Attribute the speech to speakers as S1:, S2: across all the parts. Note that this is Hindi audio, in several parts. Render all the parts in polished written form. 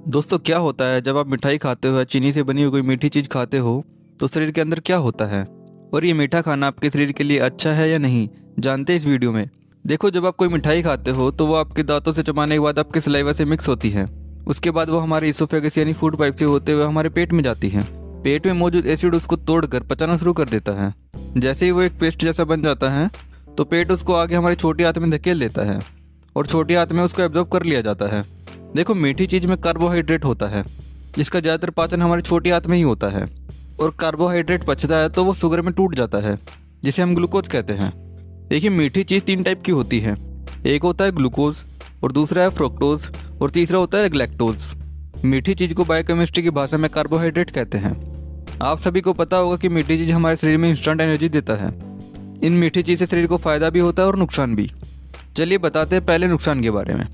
S1: दोस्तों, क्या होता है जब आप मिठाई खाते हो या चीनी से बनी हुई कोई मीठी चीज़ खाते हो तो शरीर के अंदर क्या होता है और ये मीठा खाना आपके शरीर के लिए अच्छा है या नहीं, जानते हैं इस वीडियो में। देखो, जब आप कोई मिठाई खाते हो तो वो आपके दांतों से चबाने के बाद आपके सलाइवा से मिक्स होती है। उसके बाद वो हमारे इसोफेगस यानी फूड पाइप से होते हुए हमारे पेट में जाती है। पेट में मौजूद एसिड उसको तोड़कर पचाना शुरू कर देता है। जैसे ही वो एक पेस्ट जैसा बन जाता है तो पेट उसको आगे हमारी छोटी आंत में धकेल देता है और छोटी आंत में उसको एब्जॉर्ब कर लिया जाता है। देखो, मीठी चीज़ में कार्बोहाइड्रेट होता है जिसका ज़्यादातर पाचन हमारी छोटी आंत में ही होता है और कार्बोहाइड्रेट पचता है तो वो शुगर में टूट जाता है जिसे हम ग्लूकोज कहते हैं। देखिए, मीठी चीज़ 3 टाइप की होती है। एक होता है ग्लूकोज और दूसरा है फ्रुक्टोज और तीसरा होता है गैलेक्टोज। मीठी चीज़ को बायोकेमिस्ट्री की भाषा में कार्बोहाइड्रेट कहते हैं। आप सभी को पता होगा कि मीठी चीज़ हमारे शरीर में इंस्टेंट एनर्जी देता है। इन मीठी चीज़ से शरीर को फ़ायदा भी होता है और नुकसान भी। चलिए बताते हैं पहले नुकसान के बारे में।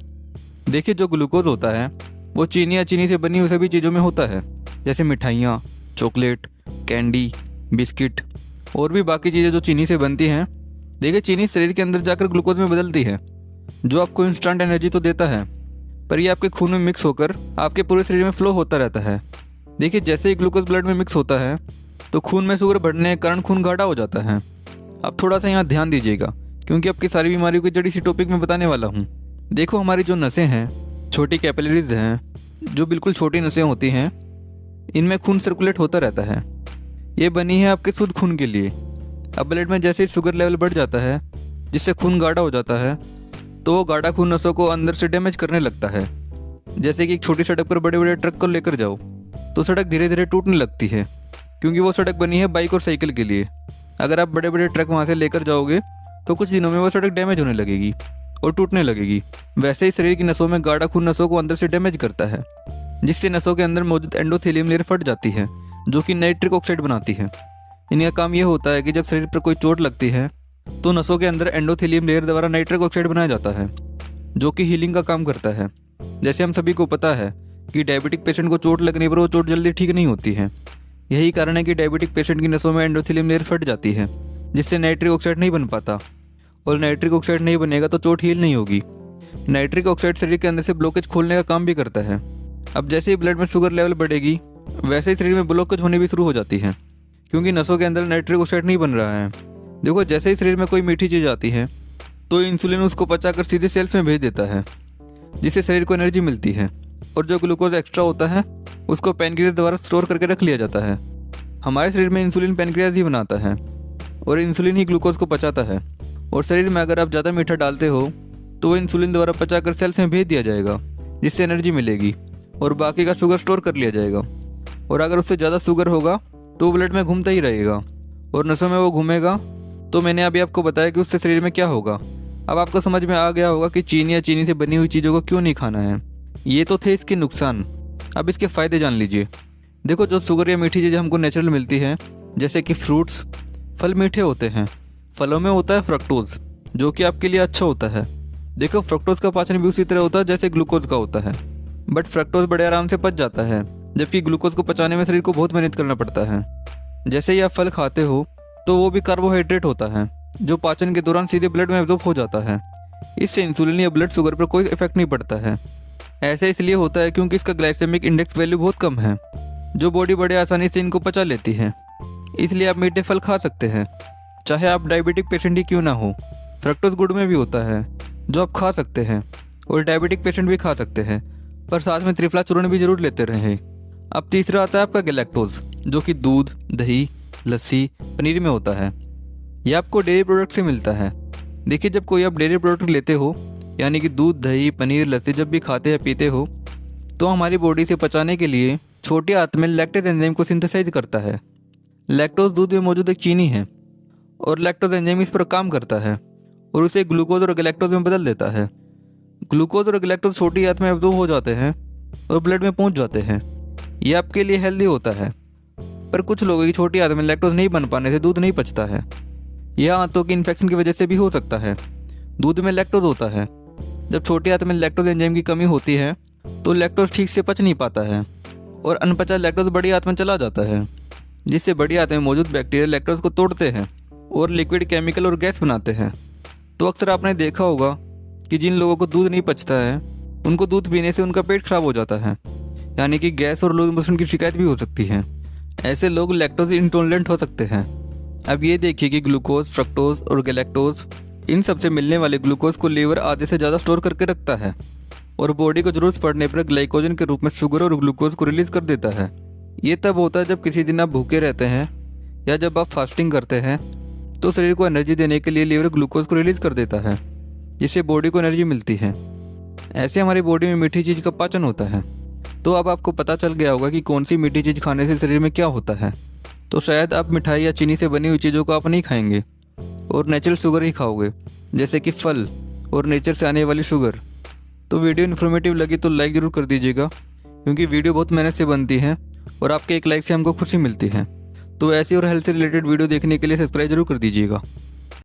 S1: देखिए, जो ग्लूकोज होता है वो चीनी या चीनी से बनी हुई सभी चीज़ों में होता है, जैसे मिठाइयाँ, चॉकलेट, कैंडी, बिस्किट और भी बाकी चीज़ें जो चीनी से बनती हैं। देखिए, चीनी शरीर के अंदर जाकर ग्लूकोज में बदलती है जो आपको इंस्टेंट एनर्जी तो देता है, पर ये आपके खून में मिक्स होकर आपके पूरे शरीर में फ्लो होता रहता है। देखिए, जैसे ही ग्लूकोज ब्लड में मिक्स होता है तो खून में शुगर बढ़ने के कारण खून गाढ़ा हो जाता है। आप थोड़ा सा यहाँ ध्यान दीजिएगा क्योंकि आपकी सारी बीमारियों की जड़ी सी टॉपिक में बताने वाला हूँ। देखो, हमारी जो नसें हैं, छोटी कैपिलरीज हैं, जो बिल्कुल छोटी नसें होती हैं, इनमें खून सर्कुलेट होता रहता है। ये बनी है आपके शुद्ध खून के लिए। अब ब्लड में जैसे ही शुगर लेवल बढ़ जाता है जिससे खून गाढ़ा हो जाता है तो वो गाढ़ा खून नसों को अंदर से डैमेज करने लगता है। जैसे कि एक छोटी सड़क पर बड़े बड़े ट्रक को लेकर जाओ तो सड़क धीरे धीरे टूटने लगती है क्योंकि वो सड़क बनी है बाइक और साइकिल के लिए। अगर आप बड़े बड़े ट्रक वहाँ से लेकर जाओगे तो कुछ दिनों में वो सड़क डैमेज होने लगेगी और टूटने लगेगी। वैसे ही शरीर की नसों में गाढ़ा खून नसों को अंदर से डैमेज करता है जिससे नसों के अंदर मौजूद एंडोथेलियम लेयर फट जाती है जो कि नाइट्रिक ऑक्साइड बनाती है। इनका काम यह होता है कि जब शरीर पर कोई चोट लगती है तो नसों के अंदर एंडोथेलियम लेयर द्वारा नाइट्रिक ऑक्साइड बनाया जाता है जो कि हीलिंग का काम करता है। जैसे हम सभी को पता है कि डायबिटिक पेशेंट को चोट लगने पर वो चोट जल्दी ठीक नहीं होती है। यही कारण है कि डायबिटिक पेशेंट की नसों में एंडोथेलियम लेयर फट जाती है जिससे नाइट्रिक ऑक्साइड नहीं बन पाता और नाइट्रिक ऑक्साइड नहीं बनेगा तो चोट हील नहीं होगी। नाइट्रिक ऑक्साइड शरीर के अंदर से ब्लॉकेज खोलने का काम भी करता है। अब जैसे ही ब्लड में शुगर लेवल बढ़ेगी वैसे ही शरीर में ब्लॉकेज होने भी शुरू हो जाती है क्योंकि नसों के अंदर नाइट्रिक ऑक्साइड नहीं बन रहा है। देखो, जैसे ही शरीर में कोई मीठी चीज़ आती है तो इंसुलिन उसको पचाकर सीधे सेल्स में भेज देता है जिससे शरीर को एनर्जी मिलती है और जो ग्लूकोज एक्स्ट्रा होता है उसको पैनक्रियाज द्वारा स्टोर करके रख लिया जाता है। हमारे शरीर में इंसुलिन पैनक्रियाज ही बनाता है और इंसुलिन ही ग्लूकोज को पचाता है और शरीर में अगर आप ज़्यादा मीठा डालते हो तो वो इंसुलिन द्वारा पचाकर सेल्स में भेज दिया जाएगा जिससे एनर्जी मिलेगी और बाकी का शुगर स्टोर कर लिया जाएगा। और अगर उससे ज़्यादा शुगर होगा तो ब्लड में घूमता ही रहेगा और नसों में वो घूमेगा। तो मैंने अभी आपको बताया कि उससे शरीर में क्या होगा। अब आपको समझ में आ गया होगा कि चीनी या चीनी से बनी हुई चीज़ों को क्यों नहीं खाना है। ये तो थे इसके नुकसान, अब इसके फ़ायदे जान लीजिए। देखो, जो शुगर या मीठी चीज़ें हमको नेचुरल मिलती है जैसे कि फ्रूट्स, फल मीठे होते हैं। फलों में होता है फ्रक्टोज जो कि आपके लिए अच्छा होता है। देखो, फ्रक्टोज का पाचन भी उसी तरह होता है जैसे ग्लूकोज का होता है, बट फ्रक्टोज बड़े आराम से पच जाता है जबकि ग्लूकोज को पचाने में शरीर को बहुत मेहनत करना पड़ता है। जैसे ही आप फल खाते हो तो वो भी कार्बोहाइड्रेट होता है जो पाचन के दौरान सीधे ब्लड में एब्जॉर्ब हो जाता है। इससे इंसुलिन या ब्लड शुगर पर कोई इफेक्ट नहीं पड़ता है। ऐसे इसलिए होता है क्योंकि इसका ग्लाइसेमिक इंडेक्स वैल्यू बहुत कम है जो बॉडी बड़े आसानी से इनको पचा लेती है। इसलिए आप मीठे फल खा सकते हैं चाहे आप डायबिटिक पेशेंट ही क्यों ना हो। फ्रक्टोज गुड़ में भी होता है जो आप खा सकते हैं और डायबिटिक पेशेंट भी खा सकते हैं, पर साथ में त्रिफला चूर्ण भी जरूर लेते रहें। अब तीसरा आता है आपका गैलेक्टोज जो कि दूध, दही, लस्सी, पनीर में होता है। यह आपको डेयरी प्रोडक्ट से मिलता है। देखिए, जब कोई आप डेयरी प्रोडक्ट लेते हो यानी कि दूध, दही, पनीर, लस्सी जब भी खाते या पीते हो तो हमारी बॉडी से पचाने के लिए छोटी आंत में लैक्टेज एंजाइम को सिंथेसाइज करता है। लैक्टोज दूध में मौजूद एक चीनी है और लैक्टोज एंजाइम इस पर काम करता है और उसे ग्लूकोज और गैलेक्टोज में बदल देता है। ग्लूकोज और गैलेक्टोज छोटी आंत में एब्जॉर्ब हो जाते हैं और ब्लड में पहुंच जाते हैं। ये आपके लिए हेल्दी होता है, पर कुछ लोगों की छोटी आंत में लैक्टोज नहीं बन पाने से दूध नहीं पचता है। यह आंतों की इन्फेक्शन की वजह से भी हो सकता है। दूध में लैक्टोज होता है। जब छोटी आंत में लैक्टोज एंजाइम की कमी होती है तो लैक्टोज ठीक से पच नहीं पाता है और अनपचा लैक्टोज बड़ी आंत में चला जाता है जिससे बड़ी आंत में मौजूद बैक्टीरिया लैक्टोज को तोड़ते हैं और लिक्विड, केमिकल और गैस बनाते हैं। तो अक्सर आपने देखा होगा कि जिन लोगों को दूध नहीं पचता है उनको दूध पीने से उनका पेट खराब हो जाता है। यानी कि गैस और लूज मोशन की शिकायत भी हो सकती है। ऐसे लोग लैक्टोज इंटॉलरेंट हो सकते हैं। अब ये देखिए कि ग्लूकोज, फ्रक्टोज और गैलेक्टोज, इन सबसे मिलने वाले ग्लूकोज को लीवर आधे से ज़्यादा स्टोर करके रखता है और बॉडी को जरूरत पड़ने पर ग्लाइकोजन के रूप में शुगर और ग्लूकोज को रिलीज कर देता है। ये तब होता है जब किसी दिन आप भूखे रहते हैं या जब आप फास्टिंग करते हैं, तो शरीर को एनर्जी देने के लिए लीवर ग्लूकोज को रिलीज कर देता है, जिससे बॉडी को एनर्जी मिलती है। ऐसे हमारी बॉडी में मीठी चीज़ का पाचन होता है। तो अब आपको पता चल गया होगा कि कौन सी मीठी चीज़ खाने से शरीर में क्या होता है। तो शायद आप मिठाई या चीनी से बनी हुई चीज़ों को आप नहीं खाएंगे और नेचुरल शुगर ही खाओगे, जैसे कि फल और नेचर से आने वाली शुगर। तो वीडियो इन्फॉर्मेटिव लगी तो लाइक ज़रूर कर दीजिएगा, क्योंकि वीडियो बहुत मेहनत से बनती है और आपके एक लाइक से हमको खुशी मिलती है। तो ऐसी और हेल्थ से रिलेटेड वीडियो देखने के लिए सब्सक्राइब जरूर कर दीजिएगा।